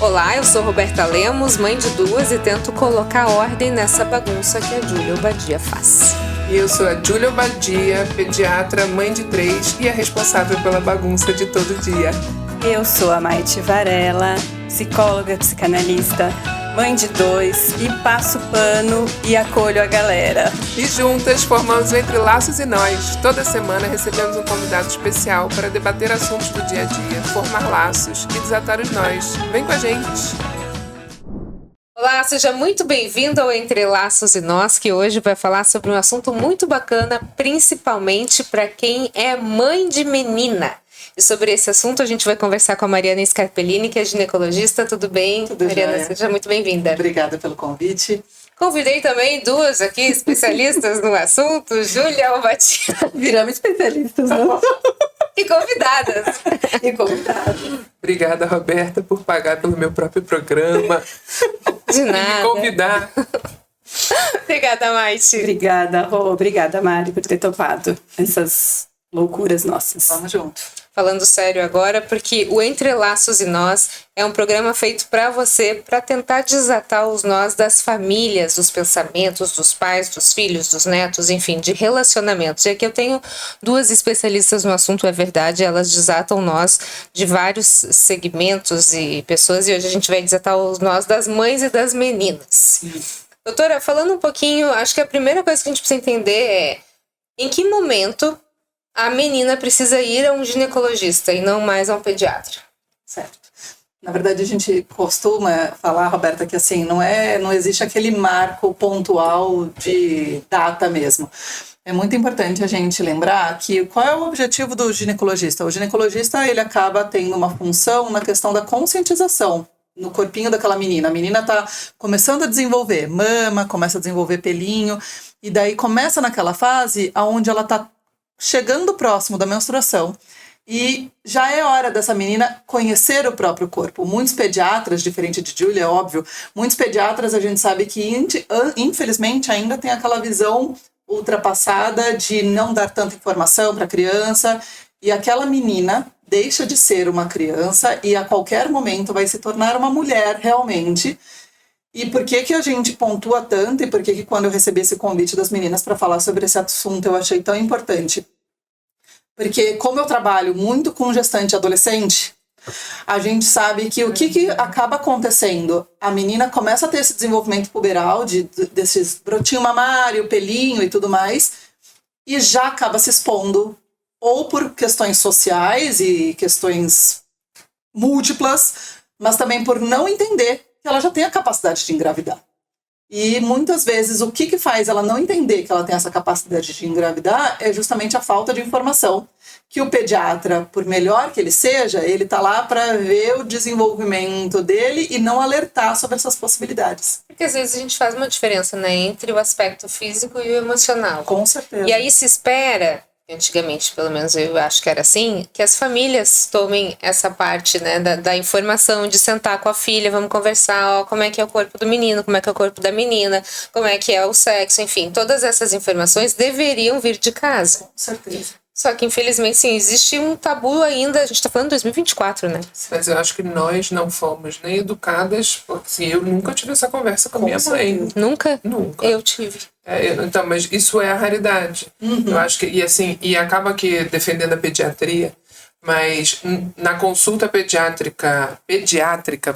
Olá, eu sou Roberta Lemos, mãe de duas, e tento colocar ordem nessa bagunça que a Júlia Obadia faz. E eu sou a Júlia Obadia, pediatra, mãe de 3 e a responsável pela bagunça de todo dia. Eu sou a Maite Varela, psicóloga, psicanalista, mãe de 2 e passo pano e acolho a galera. E juntas formamos Entre Laços e Nós. Toda semana recebemos um convidado especial para debater assuntos do dia a dia, formar laços e desatar os nós. Vem com a gente! Olá, seja muito bem-vindo ao Entre Laços e Nós, que hoje vai falar sobre um assunto muito bacana, principalmente para quem é mãe de menina. E sobre esse assunto a gente vai conversar com a Mariana Scarpellini, que é ginecologista. Tudo bem? Tudo Mariana, jóia. Seja muito bem-vinda. Obrigada pelo convite. Convidei também duas aqui especialistas no assunto, Júlia Obadia Viramos especialistas, não? e convidadas. E convidados. Obrigada, Roberta, por pagar pelo meu próprio programa. De E me nada. convidar. Obrigada, Maite. Obrigada, Rô. Obrigada, Mari, por ter topado essas loucuras nossas. Vamos junto. Falando sério agora, porque o Entre Laços e Nós é um programa feito para você, para tentar desatar os nós das famílias, dos pensamentos, dos pais, dos filhos, dos netos, enfim, de relacionamentos. E aqui eu tenho duas especialistas no assunto, é verdade, elas desatam nós de vários segmentos e pessoas, e hoje a gente vai desatar os nós das mães e das meninas. Doutora, falando um pouquinho, acho que a primeira coisa que a gente precisa entender é em que momento a menina precisa ir a um ginecologista e não mais a um pediatra. Certo. Na verdade, a gente costuma falar, Roberta, que assim, não existe aquele marco pontual de data mesmo. É muito importante a gente lembrar que qual é o objetivo do ginecologista? O ginecologista, ele acaba tendo uma função na questão da conscientização no corpinho daquela menina. A menina está começando a desenvolver mama, começa a desenvolver pelinho, e daí começa naquela fase onde ela está chegando próximo da menstruação e já é hora dessa menina conhecer o próprio corpo. Muitos pediatras, diferente de Júlia, é óbvio, muitos pediatras a gente sabe que infelizmente ainda tem aquela visão ultrapassada de não dar tanta informação para a criança, e aquela menina deixa de ser uma criança e a qualquer momento vai se tornar uma mulher realmente. E por que a gente pontua tanto, e por que quando eu recebi esse convite das meninas para falar sobre esse assunto eu achei tão importante? Porque como eu trabalho muito com gestante adolescente, a gente sabe que o que acaba acontecendo? A menina começa a ter esse desenvolvimento puberal, desses brotinho mamário, pelinho e tudo mais, e já acaba se expondo, ou por questões sociais e questões múltiplas, mas também por não entender que ela já tem a capacidade de engravidar. E muitas vezes o que faz ela não entender que ela tem essa capacidade de engravidar é justamente a falta de informação. Que o pediatra, por melhor que ele seja, ele está lá para ver o desenvolvimento dele e não alertar sobre essas possibilidades. Porque às vezes a gente faz uma diferença, né, entre o aspecto físico e o emocional. Com certeza. E aí se espera, antigamente pelo menos eu acho que era assim, que as famílias tomem essa parte, né, da informação, de sentar com a filha, vamos conversar, ó, como é que é o corpo do menino, como é que é o corpo da menina, como é que é o sexo, enfim, todas essas informações deveriam vir de casa. Com certeza. Só que infelizmente sim, existe um tabu ainda, a gente tá falando de 2024, né? Mas eu acho que nós não fomos nem educadas, porque assim, eu nunca tive essa conversa com minha mãe. Nunca? Nunca. Eu tive. Então, mas isso é a raridade. Eu acho que, e acaba que defendendo a pediatria, mas na consulta pediátrica,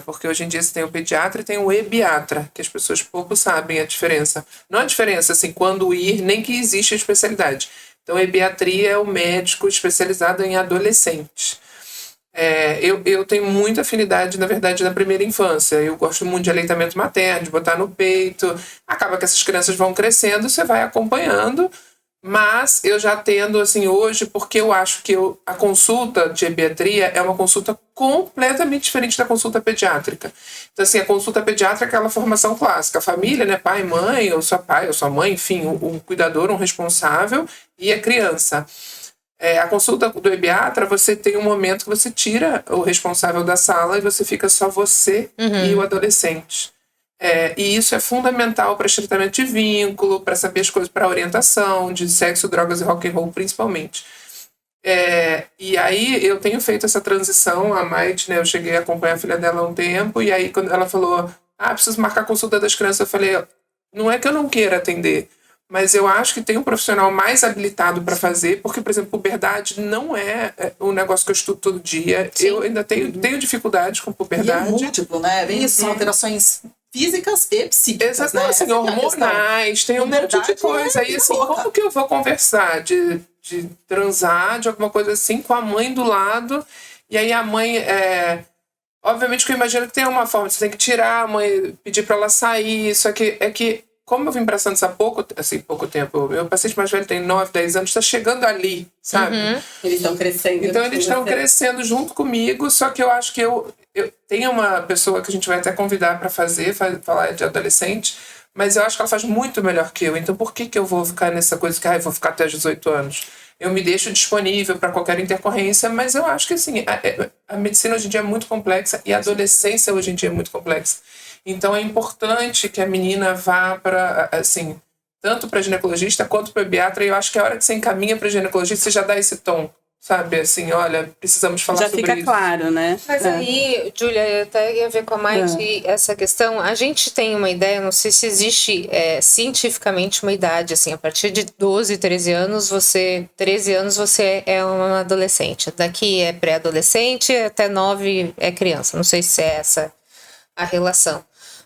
porque hoje em dia você tem o pediatra e tem o ebiatra, que as pessoas pouco sabem a diferença. Não a diferença, assim, quando ir, nem que existe a especialidade. Então, a ebiatria é o médico especializado em adolescentes. Eu tenho muita afinidade, na verdade, na primeira infância. Eu gosto muito de aleitamento materno, de botar no peito. Acaba que essas crianças vão crescendo, você vai acompanhando. Mas eu já tendo, assim, hoje, porque eu acho que a consulta de ebiatria é uma consulta completamente diferente da consulta pediátrica. Então, assim, a consulta pediátrica é aquela formação clássica. A família, né, pai, mãe, ou sua pai, ou sua mãe, enfim, um cuidador, um responsável, e a criança. A consulta do ebiatra, você tem um momento que você tira o responsável da sala e você fica só você e o adolescente. E isso é fundamental para estreitamento de vínculo, para saber as coisas, para orientação de sexo, drogas e rock and roll, principalmente. E aí eu tenho feito essa transição, a Maite, né? Eu cheguei a acompanhar a filha dela há um tempo, e aí quando ela falou, preciso marcar a consulta das crianças, eu falei, não é que eu não queira atender, mas eu acho que tem um profissional mais habilitado para fazer, porque, por exemplo, puberdade não é um negócio que eu estudo todo dia. Sim. Eu ainda tenho dificuldade com puberdade. E é múltiplo, né? Isso, são alterações físicas e psíquicas, exato, né? assim, hormonais, tem um monte de coisa. Aí, assim, como que eu vou conversar de transar, de alguma coisa assim, com a mãe do lado? E aí a mãe... Obviamente que eu imagino que tem uma forma, você tem que tirar a mãe, pedir para ela sair, só que como eu vim para Santos há pouco tempo, meu paciente mais velho tem 9, 10 anos, está chegando ali, sabe? Eles estão crescendo. Então eles estão crescendo junto comigo, só que eu acho que eu tenho uma pessoa que a gente vai até convidar para falar de adolescente, mas eu acho que ela faz muito melhor que eu. Então por que eu vou ficar nessa coisa que eu vou ficar até os 18 anos? Eu me deixo disponível para qualquer intercorrência, mas eu acho que assim, a medicina hoje em dia é muito complexa e a adolescência hoje em dia é muito complexa. Então é importante que a menina vá para, assim, tanto para ginecologista quanto para pediatra, e eu acho que a hora que você encaminha para ginecologista, você já dá esse tom, sabe? Assim, olha, precisamos falar sobre isso. Já fica claro, né? Mas aí, Júlia, eu até ia ver com a Maite essa questão. A gente tem uma ideia, não sei se existe cientificamente uma idade, assim, a partir de 12, 13 anos, você é uma adolescente. Daqui é pré-adolescente, até 9 é criança. Não sei se é essa a relação.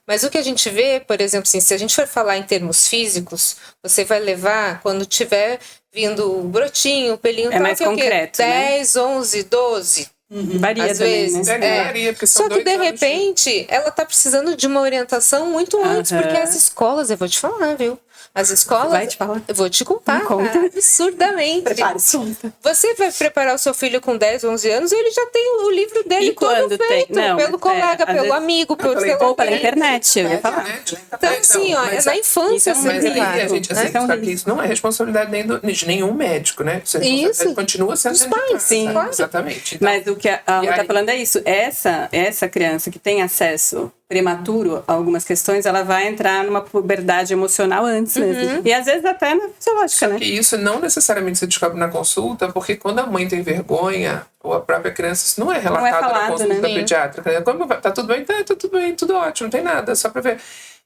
Mas o que a gente vê, por exemplo, assim, se a gente for falar em termos físicos, você vai levar, quando tiver vindo o brotinho, o pelinho, é mais concreto, 10, 11, 12. Varia às também, vezes. né? Varia, porque são só que de anos. repente ela tá precisando de uma orientação muito antes, porque as escolas, eu vou te falar, viu? As escolas, vai te falar. Eu vou te contar, absurdamente. Prepare-se. Você vai preparar o seu filho com 10, 11 anos, ele já tem o livro dele todo feito, pelo colega, pelo amigo, pelo celular. Ou pela internet, eu ia falar. Então, assim, ó, é na infância. Mas aí a gente, assim, sabe que isso não é responsabilidade de nenhum médico, né? Isso continua sendo dos pais, sim. Claro. Exatamente. Então, mas o que a Rô tá falando é isso. Essa criança que tem acesso prematuro a algumas questões, ela vai entrar numa puberdade emocional antes mesmo. E às vezes até na fisiológica, né? E isso não necessariamente se descobre na consulta, porque quando a mãe tem vergonha, ou a própria criança, isso não é relatado na consulta pediátrica. Né? Quando tá tudo bem? Tá tudo bem, tudo ótimo, não tem nada, só pra ver.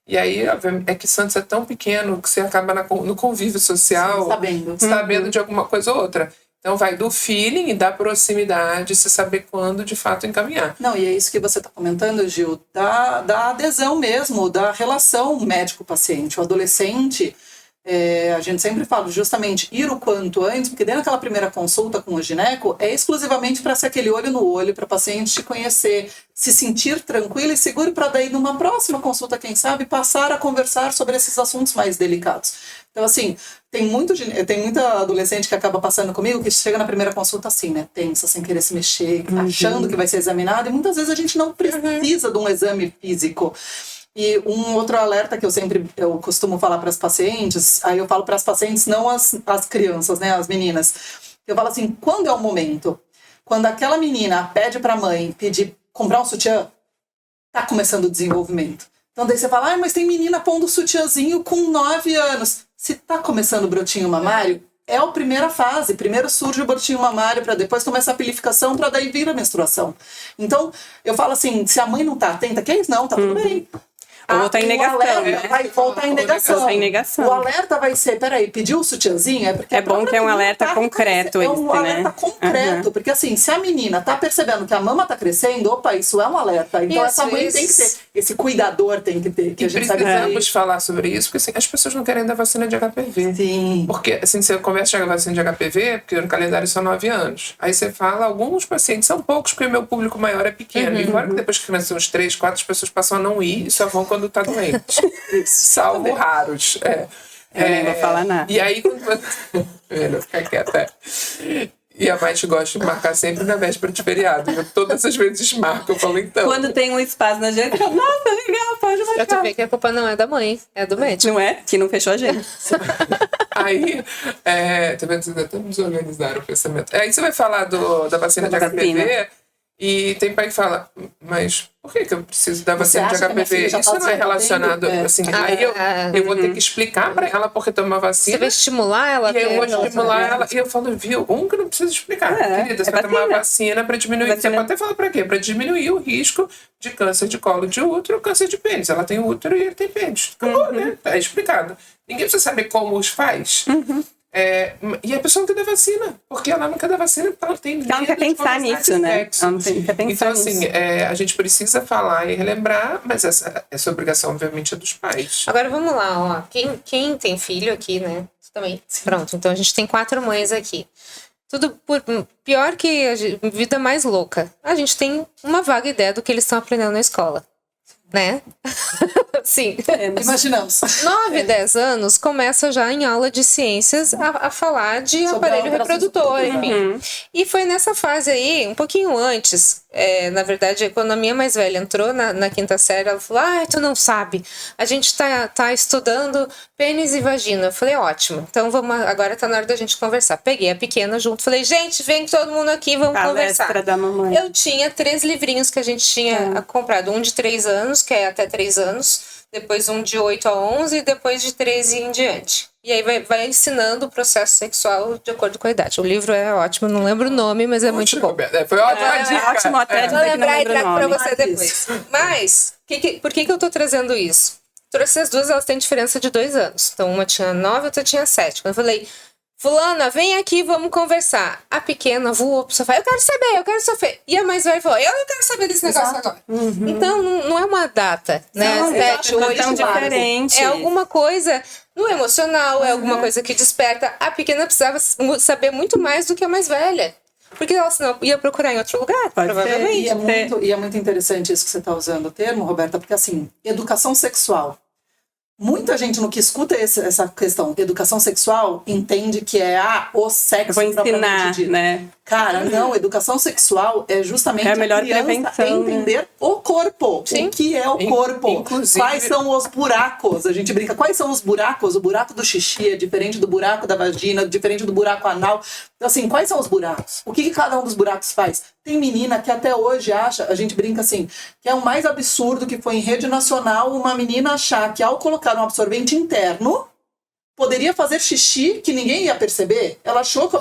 E aí, é que Santos é tão pequeno que você acaba no convívio social sabendo de alguma coisa ou outra. Então vai do feeling e da proximidade, se saber quando de fato encaminhar. Não, e é isso que você está comentando, Gil, da adesão mesmo, da relação médico-paciente. O adolescente, a gente sempre fala justamente ir o quanto antes, porque dentro daquela primeira consulta com o gineco é exclusivamente para ser aquele olho no olho, para o paciente te conhecer, se sentir tranquilo e seguro, para daí numa próxima consulta, quem sabe, passar a conversar sobre esses assuntos mais delicados. Então, assim, tem muita adolescente que acaba passando comigo que chega na primeira consulta assim, né? Tensa, sem querer se mexer, achando que vai ser examinado, e muitas vezes a gente não precisa de um exame físico. E um outro alerta que eu costumo falar para as pacientes, aí eu falo para as pacientes, não as crianças, né? As meninas. Eu falo assim, quando é o momento? Quando aquela menina pede para a mãe comprar um sutiã, tá começando o desenvolvimento. Então daí você fala, mas tem menina pondo sutiãzinho com 9 anos. Se tá começando o brotinho mamário, é a primeira fase. Primeiro surge o brotinho mamário, para depois começar a pilificação, para daí vir a menstruação. Então, eu falo assim, se a mãe não tá atenta, que é isso? Não, tá tudo bem. Ou voltar em negação, né? Vai voltar em negação. Voltar em negação. O alerta vai ser, peraí, pediu o sutiãzinho? É porque bom que é um alerta concreto. É um alerta concreto, porque assim, se a menina tá percebendo que a mama tá crescendo, opa, isso é um alerta. Então essa mãe tem que ter, esse cuidador tem que ter. Que a gente precisamos falar sobre isso, porque assim, as pessoas não querem dar vacina de HPV. Sim. Porque assim, você começa a chegar a vacina de HPV, porque no calendário são 9 anos. Aí você fala, alguns pacientes, são poucos, porque o meu público maior é pequeno. E fora que depois que nascem uns 3, 4, as pessoas passam a não ir e só vão quando tá doente. Salvo raros. Eu nem vou falar nada. E aí, quando você... fica quieta. E a Maite gosta de marcar sempre na véspera de feriado. Eu todas as vezes marco, eu falo então. Quando tem um espaço na agenda, eu falo, nossa, legal, pode marcar. Eu tô vendo que a culpa não é da mãe, é do médico. Não é? Que não fechou a agenda. Aí, tá vendo? Vocês até desorganizaram o pensamento. Aí você vai falar da vacina de HPV. E tem pai que fala, mas por que eu preciso da vacina de HPV? Isso não é relacionado, assim, aí eu vou ter que explicar pra ela porque tomar vacina. Você vai estimular ela? E aí eu vou estimular ela, e eu falo, viu, que não precisa explicar. Querida, você vai tomar vacina pra diminuir, você pode até falar pra quê? Pra diminuir o risco de câncer de colo de útero ou câncer de pênis. Ela tem útero e ele tem pênis. Acabou, né? É explicado. Ninguém precisa saber como os faz. E a pessoa não quer dar vacina, porque ela não quer dar vacina porque ela tem medo. Ela não quer pensar nisso, né? Ela não quer pensar então, assim, a gente precisa falar e relembrar, mas essa obrigação, obviamente, é dos pais. Agora vamos lá, ó. Quem tem filho aqui, né? Também. Pronto, então a gente tem 4 mães aqui. Tudo pior que a vida mais louca. A gente tem uma vaga ideia do que eles estão aprendendo na escola. Né? Sim. Imaginamos. 9, 10 anos começa já em aula de ciências a falar de aparelho reprodutor, enfim. E foi nessa fase aí, um pouquinho antes, na verdade, quando a minha mais velha entrou na 5ª série, ela falou, tu não sabe, a gente tá estudando pênis e vagina. Eu falei, ótimo, então agora tá na hora da gente conversar. Peguei a pequena junto, falei, gente, vem todo mundo aqui, vamos conversar. Da mamãe. Eu tinha 3 livrinhos que a gente tinha comprado, um de 3 anos, que é até 3 anos, depois um de 8 a 11 e depois de 13 em diante. E aí vai ensinando o processo sexual de acordo com a idade. O livro é ótimo, não lembro o nome, mas é muito bom. Foi ótima dica. Ótimo, até vou lembrar e trago pra você depois. Mas, por que eu tô trazendo isso? Trouxe as duas, elas têm diferença de 2 anos. Então, uma tinha 9, outra tinha 7. Quando eu falei, fulana, vem aqui, vamos conversar. A pequena voou pro sofá, eu quero saber. E a mais velha falou, eu não quero saber desse negócio agora. Então, não é uma data, né? Não, 7, 8, tão diferente. É alguma coisa no emocional, é alguma coisa que desperta. A pequena precisava saber muito mais do que a mais velha. Porque ela senão ia procurar em outro lugar, provavelmente. E é muito interessante isso que você está usando o termo, Roberta, porque assim, educação sexual. Muita gente no que escuta essa questão de educação sexual entende que é o sexo. Vou ensinar, né? Cara, não, educação sexual é justamente a melhor criança prevenção, entender o corpo. Sim. O que é o corpo? Inclusive, quais são os buracos? A gente brinca, quais são os buracos? O buraco do xixi é diferente do buraco da vagina, diferente do buraco anal. Então, assim, quais são os buracos? O que cada um dos buracos faz? Tem menina que até hoje acha, a gente brinca assim, que é o mais absurdo que foi em rede nacional uma menina achar que ao colocar um absorvente interno poderia fazer xixi que ninguém ia perceber. Ela achou que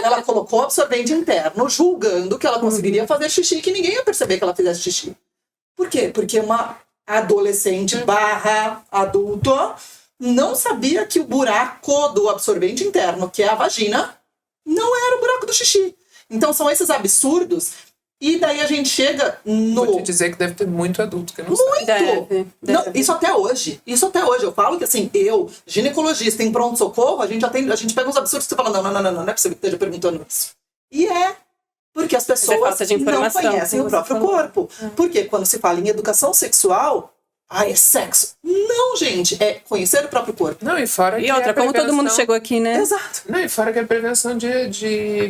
ela colocou o absorvente interno, julgando que ela conseguiria fazer xixi que ninguém ia perceber que ela fizesse xixi. Por quê? Porque uma adolescente / adulto não sabia que o buraco do absorvente interno, que é a vagina, não era o buraco do xixi. Então são esses absurdos. E daí a gente chega no... Vou te dizer que deve ter muito adulto que não sabe. Deve. Não, isso até hoje. Eu falo que assim, eu, ginecologista em pronto-socorro, a gente pega uns absurdos que você fala, não é possível que esteja perguntando isso. E porque as pessoas não conhecem o próprio corpo. Porque quando se fala em educação sexual, é sexo. Não, gente, é conhecer o próprio corpo. Não, e fora E outra, como todo mundo chegou aqui, né? Exato. Não, e fora que é prevenção de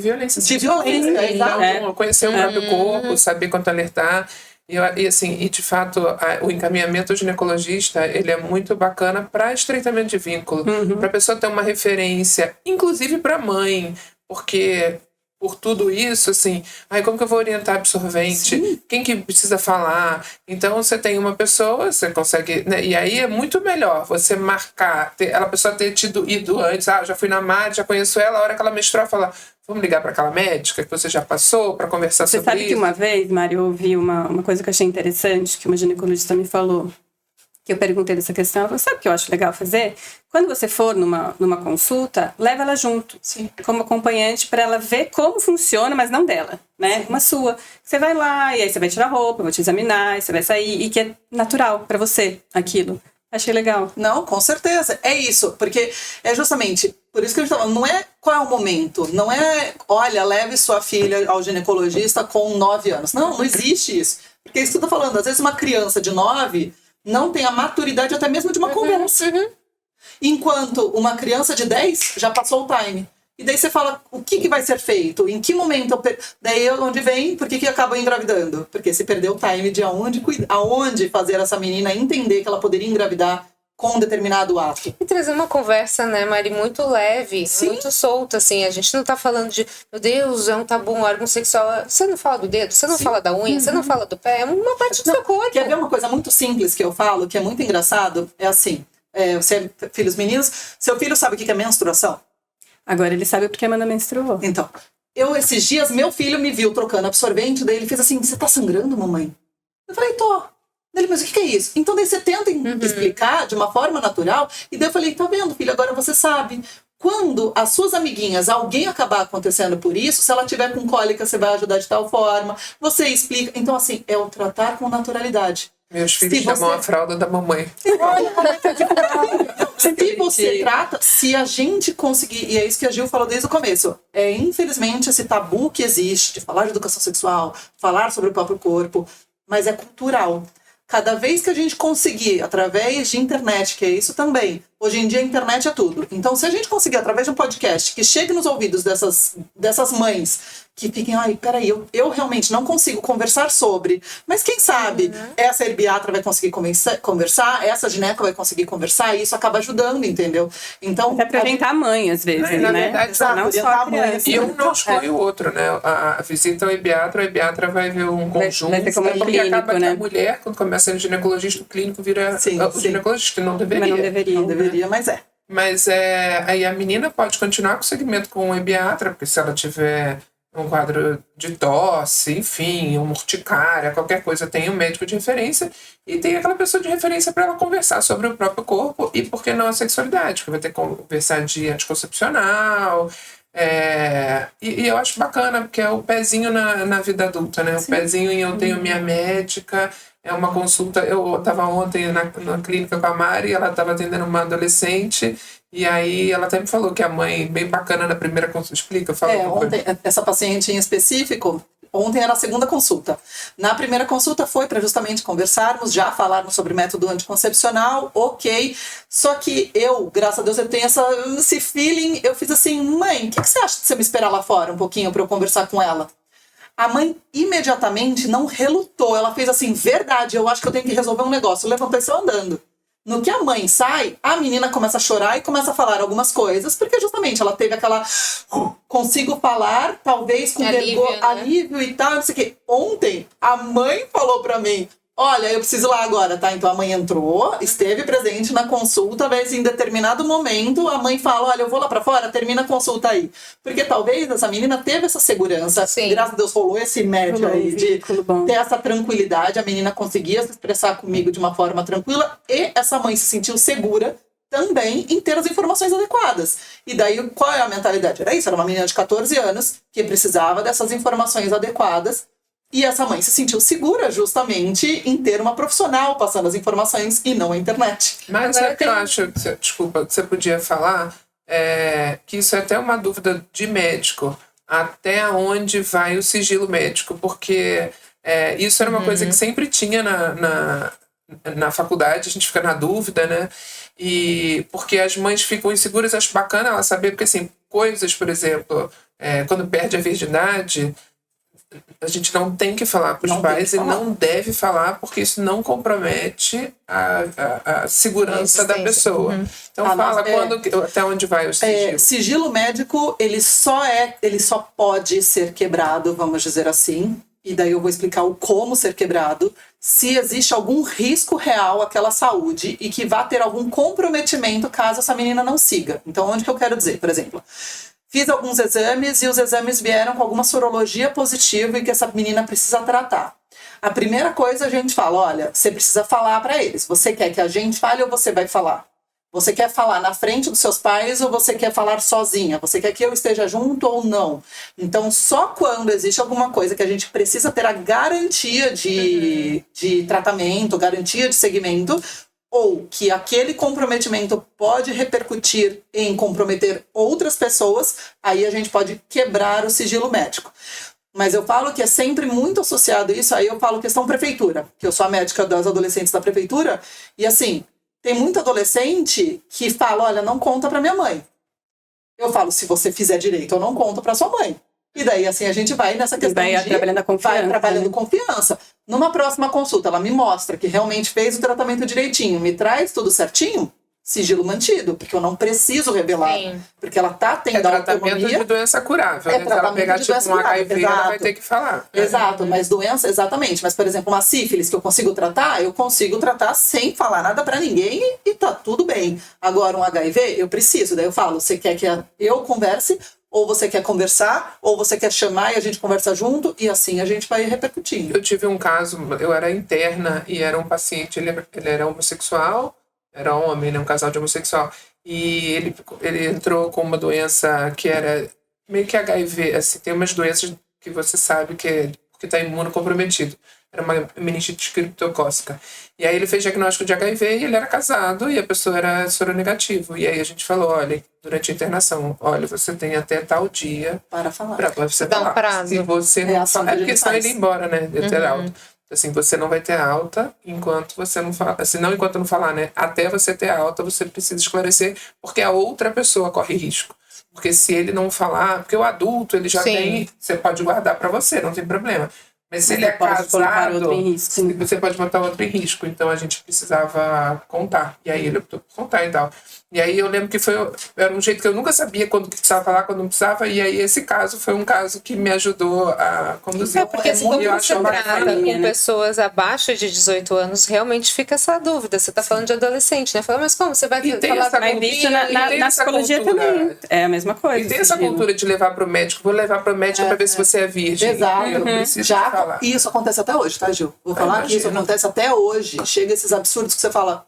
violência. De violência, então, conhecer o próprio corpo, saber quanto alertar. E de fato, o encaminhamento do ginecologista, ele é muito bacana para estreitamento de vínculo. Para a pessoa ter uma referência, inclusive para a mãe. Porque... por tudo isso, assim, como que eu vou orientar absorvente? Sim. Quem que precisa falar? Então, você tem uma pessoa, você consegue... né? E aí é muito melhor você marcar, a pessoa ter ido antes, já fui na MAD, já conheço ela, a hora que ela menstruar, falar, vamos ligar para aquela médica que você já passou para conversar sobre isso? Você sabe que uma vez, Mari, eu ouvi uma coisa que eu achei interessante, que uma ginecologista me falou, que eu perguntei dessa questão, ela falou, sabe o que eu acho legal fazer? Quando você for numa consulta, leva ela junto, sim, como acompanhante, para ela ver como funciona, mas não dela, né? Uma sua. Você vai lá, e aí você vai tirar roupa, vai te examinar, e você vai sair, e que é natural para você, aquilo. Achei legal. Não, com certeza. É isso, porque é justamente, por isso que a gente tá falando, não é qual é o momento, não é, olha, leve sua filha ao ginecologista com 9 anos. Não existe isso. Porque é isso que eu tô falando, às vezes uma criança de 9... não tem a maturidade até mesmo de uma conversa. Enquanto uma criança de 10 já passou o time. E daí você fala, o que vai ser feito? Em que momento? Daí onde vem, por que acaba engravidando? Porque se perdeu o time de aonde fazer essa menina entender que ela poderia engravidar com um determinado ato. E trazer uma conversa, né, Mari, muito leve, Sim. muito solta, assim. A gente não tá falando de, meu Deus, é um tabu, um órgão sexual. Você não fala do dedo, você não fala da unha, você não fala do pé, é uma parte do seu corpo. Quer ver uma coisa muito simples que eu falo, que é muito engraçado? É assim, você é filhos meninos, seu filho sabe o que é menstruação? Agora ele sabe porque a Amanda menstruou. Então, esses dias, meu filho me viu trocando absorvente, daí ele fez assim, você tá sangrando, mamãe? Eu falei, tô. Ele, mas o que é isso? Então daí você tenta explicar de uma forma natural, e daí eu falei, tá vendo, filho, agora você sabe. Quando as suas amiguinhas, alguém acabar acontecendo por isso, se ela tiver com cólica, você vai ajudar de tal forma, você explica. Então, assim, é o tratar com naturalidade. Meus filhos chamam a fralda da mamãe. Se você trata, se a gente conseguir, e é isso que a Gil falou desde o começo, infelizmente esse tabu que existe de falar de educação sexual, falar sobre o próprio corpo, mas é cultural. Cada vez que a gente conseguir, através de internet, que é isso também, hoje em dia a internet é tudo. Então, se a gente conseguir, através de um podcast, que chegue nos ouvidos dessas mães, que fiquem, ai, peraí, eu realmente não consigo conversar sobre, mas quem sabe essa herbiatra vai conseguir conversar, essa gineca vai conseguir conversar, e isso acaba ajudando, entendeu? Então, até pra orientar a mãe, às vezes, na né? verdade, não só a criança. E um não exclui o outro, né? A visita ao a herbiatra vai ver um conjunto. Vai ser como um porque clínico, acaba que né? a mulher, quando começa sendo ginecologista, o clínico vira o ginecologista, não deveria. Mas não deveria. não deveria, mas é. Mas aí a menina pode continuar com o segmento com o herbiatra, porque se ela tiver um quadro de tosse, enfim, uma urticária, qualquer coisa, tem um médico de referência e tem aquela pessoa de referência para ela conversar sobre o próprio corpo e, por que não, a sexualidade, que vai ter que conversar de anticoncepcional. E eu acho bacana, porque é o pezinho na vida adulta, né? O pezinho em eu tenho minha médica. É uma consulta. Eu estava ontem na clínica com a Mari, ela estava atendendo uma adolescente, e aí ela até me falou que a mãe, bem bacana na primeira consulta, explica, fala. Ontem, essa paciente em específico, ontem era a segunda consulta. Na primeira consulta foi para justamente conversarmos, já falarmos sobre método anticoncepcional, ok. Só que eu, graças a Deus, eu tenho esse feeling, eu fiz assim, mãe, o que você acha de você me esperar lá fora um pouquinho para eu conversar com ela? A mãe imediatamente não relutou. Ela fez assim, verdade, eu acho que eu tenho que resolver um negócio. Levantou e saiu andando. No que a mãe sai, a menina começa a chorar e começa a falar algumas coisas, porque justamente ela teve aquela... consigo falar, talvez com vergonha, alívio e tal, não sei o quê. Ontem, a mãe falou pra mim, olha, eu preciso ir lá agora, tá? Então a mãe entrou, esteve presente na consulta, mas em determinado momento a mãe fala, olha, eu vou lá pra fora, termina a consulta aí. Porque talvez essa menina teve essa segurança, graças a Deus rolou esse médio aí de ter essa tranquilidade, a menina conseguia se expressar comigo de uma forma tranquila e essa mãe se sentiu segura também em ter as informações adequadas. E daí, qual é a mentalidade? Era isso, era uma menina de 14 anos que precisava dessas informações adequadas. E essa mãe se sentiu segura justamente em ter uma profissional passando as informações e não a internet. Mas é que eu acho, desculpa, que você podia falar, que isso é até uma dúvida de médico, até onde vai o sigilo médico, porque isso era uma coisa que sempre tinha na faculdade, a gente fica na dúvida, né? E porque as mães ficam inseguras, acho bacana ela saber, porque assim, coisas, por exemplo, quando perde a virgindade, a gente não tem que falar para os pais e não deve falar, porque isso não compromete a segurança da pessoa. Então fala até onde vai o sigilo. Sigilo médico, ele só pode ser quebrado, vamos dizer assim, e daí eu vou explicar o como ser quebrado, se existe algum risco real àquela saúde e que vá ter algum comprometimento caso essa menina não siga. Então, onde que eu quero dizer? Por exemplo, fiz alguns exames e os exames vieram com alguma sorologia positiva e que essa menina precisa tratar. A primeira coisa a gente fala, olha, você precisa falar para eles. Você quer que a gente fale ou você vai falar? Você quer falar na frente dos seus pais ou você quer falar sozinha? Você quer que eu esteja junto ou não? Então, só quando existe alguma coisa que a gente precisa ter a garantia de tratamento, garantia de segmento, ou que aquele comprometimento pode repercutir em comprometer outras pessoas, aí a gente pode quebrar o sigilo médico. Mas eu falo que é sempre muito associado a isso, aí eu falo questão prefeitura, que eu sou a médica das adolescentes da prefeitura, e assim, tem muito adolescente que fala, olha, não conta pra minha mãe. Eu falo, se você fizer direito, eu não conto pra sua mãe. E daí, assim, a gente vai nessa questão trabalhando a confiança. Vai trabalhando confiança. Numa próxima consulta, ela me mostra que realmente fez o tratamento direitinho, me traz tudo certinho, sigilo mantido, porque eu não preciso revelar. Sim. Porque ela tá tendo tratamento autonomia. de doença curável. É Né? Se ela tratamento pegar de tipo doença um HIV, curável, ela vai exato. ter que falar. Exato, mas doença, exatamente. Mas, por exemplo, uma sífilis que eu consigo tratar sem falar nada pra ninguém e tá tudo bem. Agora, um HIV, eu preciso. Daí eu falo, você quer que eu converse, ou você quer conversar, ou você quer chamar e a gente conversa junto, e assim a gente vai repercutindo. Eu tive um caso, eu era interna e era um paciente, ele era homossexual, era homem, né, um casal de homossexual, e ele entrou com uma doença que era meio que HIV, assim, tem umas doenças que você sabe que está imunocomprometido. Era uma meningite criptocócica. E aí ele fez diagnóstico de HIV e ele era casado e a pessoa era soronegativo. E aí a gente falou, olha, durante a internação, olha, você tem até tal dia Para falar. pra você Dá um falar. prazo. Se você não assim falar, que a porque gente senão faz. ele ia embora, né? De ter alta. Assim, você não vai ter alta enquanto você não falar. Se não enquanto não falar, né? Até você ter alta, você precisa esclarecer, porque a outra pessoa corre risco. Porque se ele não falar, porque o adulto, ele já Sim. tem, você pode guardar pra você, não tem problema. Mas se ele é pode colocar casado, outro em risco. você pode botar outro em risco. Então a gente precisava contar. E aí ele optou por contar e tal. E aí eu lembro que era um jeito que eu nunca sabia quando precisava falar, quando não precisava. E aí esse caso foi um caso que me ajudou a conduzir. É porque se quando eu você acho trata bacana, com né? pessoas abaixo de 18 anos, realmente fica essa dúvida. Você tá falando de adolescente, né? Fala, mas como você vai E tem falar essa com Mas isso E na tem essa psicologia cultura. também. É a mesma coisa. E tem essa sigilo. cultura de levar pro médico. Vou levar pro médico pra ver se você é virgem. Exato. Eu preciso Já, falar. e isso acontece até hoje, tá, Gil? Vou falar que isso imagino. acontece até hoje. Chega esses absurdos que você fala,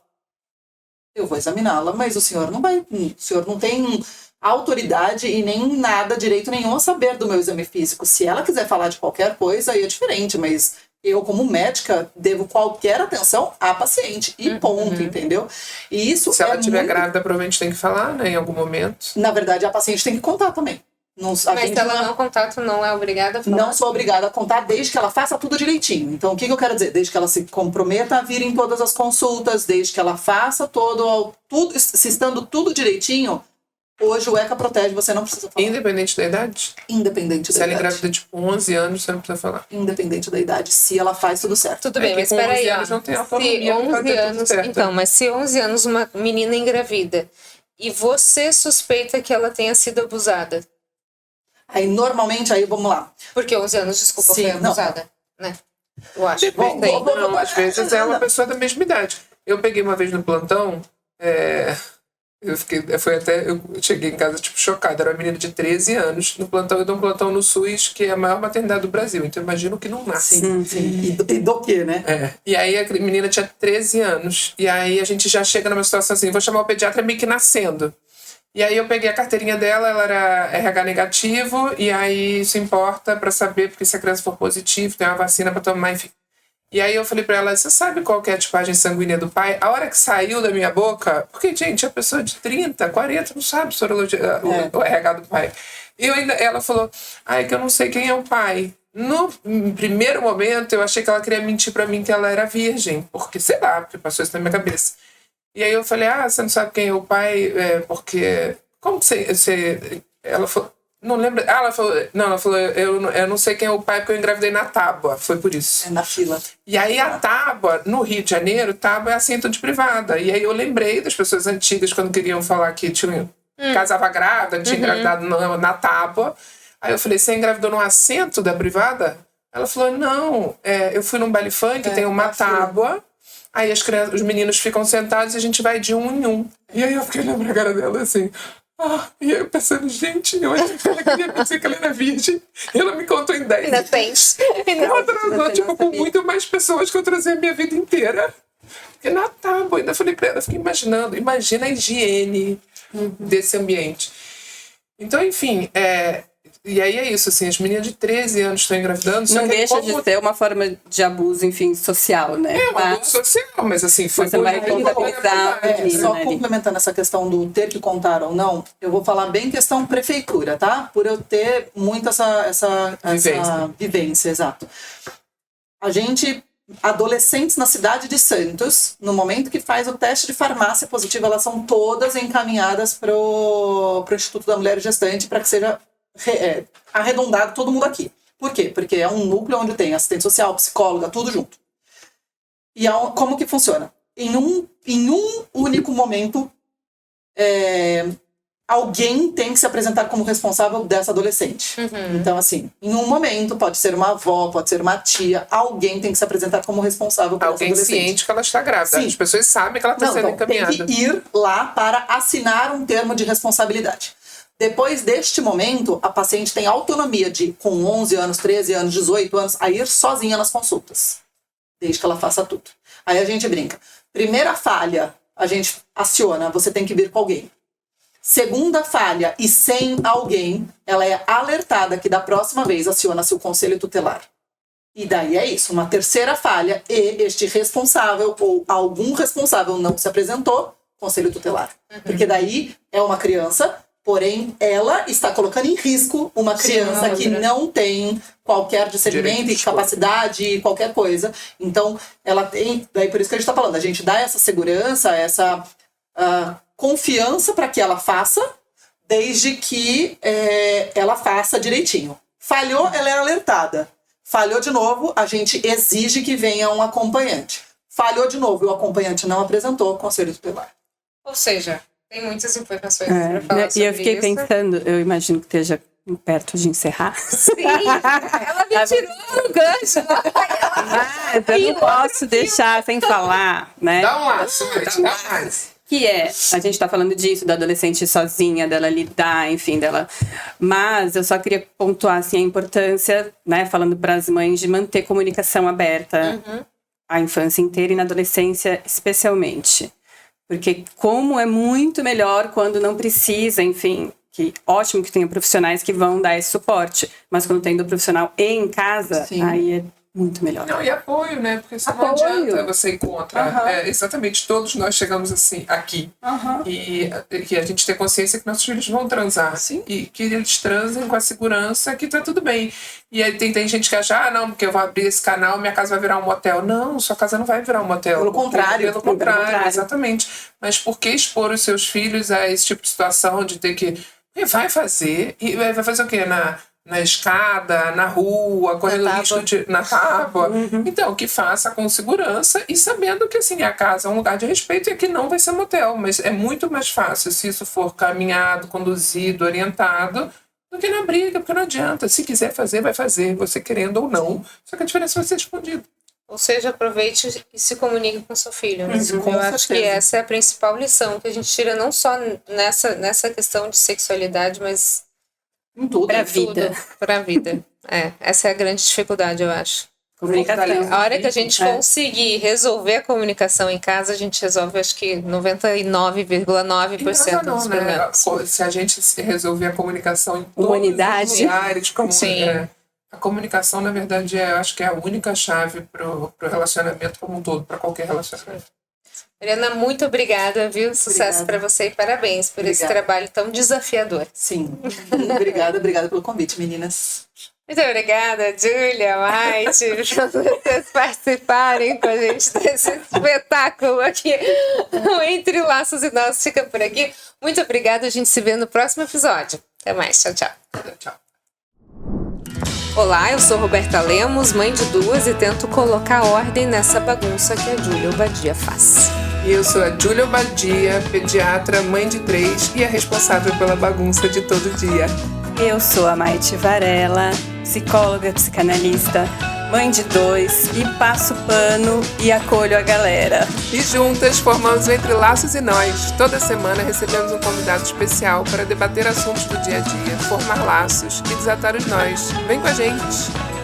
eu vou examiná-la, mas o senhor não tem autoridade e nem nada, direito nenhum a saber do meu exame físico. Se ela quiser falar de qualquer coisa, aí é diferente, mas eu, como médica, devo qualquer atenção à paciente. E ponto, entendeu? E isso Se ela estiver muito... grávida, provavelmente tem que falar, né? Em algum momento. Na verdade, a paciente tem que contar também. Não, a Mas gente se ela não contato, não é obrigada a falar. não sou obrigada a contar desde que ela faça tudo direitinho. Então, o que eu quero dizer? Desde que ela se comprometa a vir em todas as consultas, desde que ela faça tudo, se estando tudo direitinho, hoje o ECA protege, você não precisa falar. Independente da idade. Independente Se da ela idade. engravida tipo 11 anos, você não precisa falar. Independente da idade, se ela faz tudo certo. Tudo bem, que mas com 11 peraí, ó. anos não tem Se autonomia pra 11 fazer tudo anos, certo. então, mas se 11 anos uma menina engravida e você suspeita que ela tenha sido abusada, Aí, normalmente, aí vamos lá. porque 11 anos, desculpa, Sim, foi não. abusada, né? Eu acho. Depende. Não sei. Não, às vezes é uma pessoa da mesma idade. Eu peguei uma vez no plantão, eu cheguei em casa, tipo, chocada. Era uma menina de 13 anos no plantão. Eu dou um plantão no SUS, que é a maior maternidade do Brasil. Então, imagino que não nasce. Sim. E do que, né? E aí a menina tinha 13 anos. E aí a gente já chega numa situação assim, vou chamar o pediatra meio que nascendo. E aí eu peguei a carteirinha dela, ela era RH negativo, e aí isso importa pra saber, porque se a criança for positivo, tem uma vacina pra tomar, enfim. E aí eu falei pra ela, você sabe qual que é a tipagem sanguínea do pai? A hora que saiu da minha boca, porque, gente, a pessoa de 30, 40 não sabe sorologia, o RH do pai. Ela falou, que eu não sei quem é o pai. No primeiro momento, eu achei que ela queria mentir pra mim que ela era virgem, porque, sei lá, porque passou isso na minha cabeça. E aí eu falei, você não sabe quem é o pai, porque... Como você... Ela falou... Não lembra... ela falou, eu não sei quem é o pai porque eu engravidei na tábua. Foi por isso. É na fila. E aí a tábua, no Rio de Janeiro, tábua é assento de privada. E aí eu lembrei das pessoas antigas quando queriam falar que casava grávida, tinha engravidado na tábua. Aí eu falei, você engravidou no assento da privada? Ela falou, não, eu fui num baile funk, tem uma tábua... Aí os meninos ficam sentados e a gente vai de um em um. E aí eu fiquei olhando pra cara dela assim. E aí eu pensando, gente, eu achei que ela queria me dizer que ela era virgem. E ela me contou em 10 Ainda tem. Ela transou, tipo, com muito mais pessoas que eu trazei a minha vida inteira. Porque na tábua, ainda falei pra ela, fiquei imaginando, imagina a higiene desse ambiente. Então, enfim, e aí é isso, assim, as meninas de 13 anos estão engravidando. Só Não que deixa de ser uma forma de abuso, enfim, social, né? É um abuso social, mas assim, foi Você vai contabilizar a menina Só ali. complementando essa questão do ter que contar ou não, eu vou falar bem questão prefeitura, tá? Por eu ter muito essa vivência, exato. A gente, adolescentes na cidade de Santos, no momento que faz o teste de farmácia positiva, elas são todas encaminhadas pro Instituto da Mulher Gestante para que seja arredondado todo mundo aqui. Por quê? Porque é um núcleo onde tem assistente social, psicóloga, tudo junto. E como que funciona? Em um único momento, alguém tem que se apresentar como responsável dessa adolescente. Então, assim, em um momento, pode ser uma avó, pode ser uma tia, alguém tem que se apresentar como responsável por essa Alguém adolescente. ciente que ela está grávida. Sim. As pessoas sabem que ela está sendo Então, encaminhada. tem que ir lá para assinar um termo de responsabilidade. Depois deste momento, a paciente tem autonomia de, com 11 anos, 13 anos, 18 anos, a ir sozinha nas consultas. Desde que ela faça tudo. Aí a gente brinca. Primeira falha, a gente aciona, você tem que vir com alguém. Segunda falha, e sem alguém, ela é alertada que da próxima vez aciona-se o conselho tutelar. E daí é isso, uma terceira falha, e este responsável ou algum responsável não se apresentou, conselho tutelar. Porque daí é uma criança, porém ela está colocando em risco uma criança que não tem qualquer discernimento e capacidade, qualquer coisa. Então, ela tem, daí por isso que a gente está falando, a gente dá essa segurança, essa confiança para que ela faça, desde que ela faça direitinho. Falhou, ela é alertada. Falhou de novo, a gente exige que venha um acompanhante. Falhou de novo e o acompanhante não apresentou, conselho tutelar. Ou seja, tem muitas informações para falar sobre E eu fiquei isso. pensando, eu imagino que esteja perto de encerrar. Sim, ela me tirou um gancho. Eu não posso deixar sem falar, né? Dá um laço, dá um laço. Que a gente tá falando disso, da adolescente sozinha, dela lidar, enfim, dela. Mas eu só queria pontuar, assim, a importância, né, falando para as mães, de manter comunicação aberta a infância inteira e na adolescência especialmente. Porque como é muito melhor quando não precisa, enfim, que ótimo que tenha profissionais que vão dar esse suporte, mas quando tem do profissional em casa, aí é muito melhor. Não, e apoio, né? Porque senão não adianta você encontrar. Exatamente, todos nós chegamos assim, aqui. E que a gente tem consciência que nossos filhos vão transar. Sim. E que eles transem com a segurança que tá tudo bem. E aí tem gente que acha, não, porque eu vou abrir esse canal, minha casa vai virar um motel. Não, sua casa não vai virar um motel. Pelo contrário. Pelo contrário, exatamente. Mas por que expor os seus filhos a esse tipo de situação de ter que... Vai fazer. E vai fazer o quê? Na escada, na rua, correndo risco na tábua. Então, que faça com segurança e sabendo que assim, a casa é um lugar de respeito e que não vai ser motel, mas é muito mais fácil se isso for caminhado, conduzido, orientado, do que na briga, porque não adianta. Se quiser fazer, vai fazer, você querendo ou não. Só que a diferença vai ser escondida. Ou seja, aproveite e se comunique com seu filho. Né? Com Eu acho que certeza. essa é a principal lição que a gente tira, não só nessa questão de sexualidade, mas Em tudo. Pra vida. para a vida. Essa é a grande dificuldade, eu acho. Comunicação. A hora que a gente conseguir resolver a comunicação em casa, a gente resolve, acho que 99,9% dos problemas. Se a gente resolver a comunicação em todos Humanidade. os lugares, como Sim. a comunicação, na verdade, eu acho que é a única chave pro relacionamento como um todo, para qualquer relacionamento. Mariana, muito obrigada, viu? Sucesso para você e parabéns por esse trabalho tão desafiador. Sim. Obrigada pelo convite, meninas. Muito obrigada, Júlia, Maite, por vocês participarem com a gente desse espetáculo aqui. O Entre Laços e Nós fica por aqui. Muito obrigada, a gente se vê no próximo episódio. Até mais, tchau, tchau. Tchau. Olá, eu sou Roberta Lemos, mãe de duas e tento colocar ordem nessa bagunça que a Júlia Obadia faz. E eu sou a Júlia Obadia, pediatra, mãe de 3 e a responsável pela bagunça de todo dia. Eu sou a Maite Varela, psicóloga, psicanalista, mãe de 2 e passo pano e acolho a galera. E juntas formamos o Entre Laços e Nós. Toda semana recebemos um convidado especial para debater assuntos do dia a dia, formar laços e desatar os nós. Vem com a gente!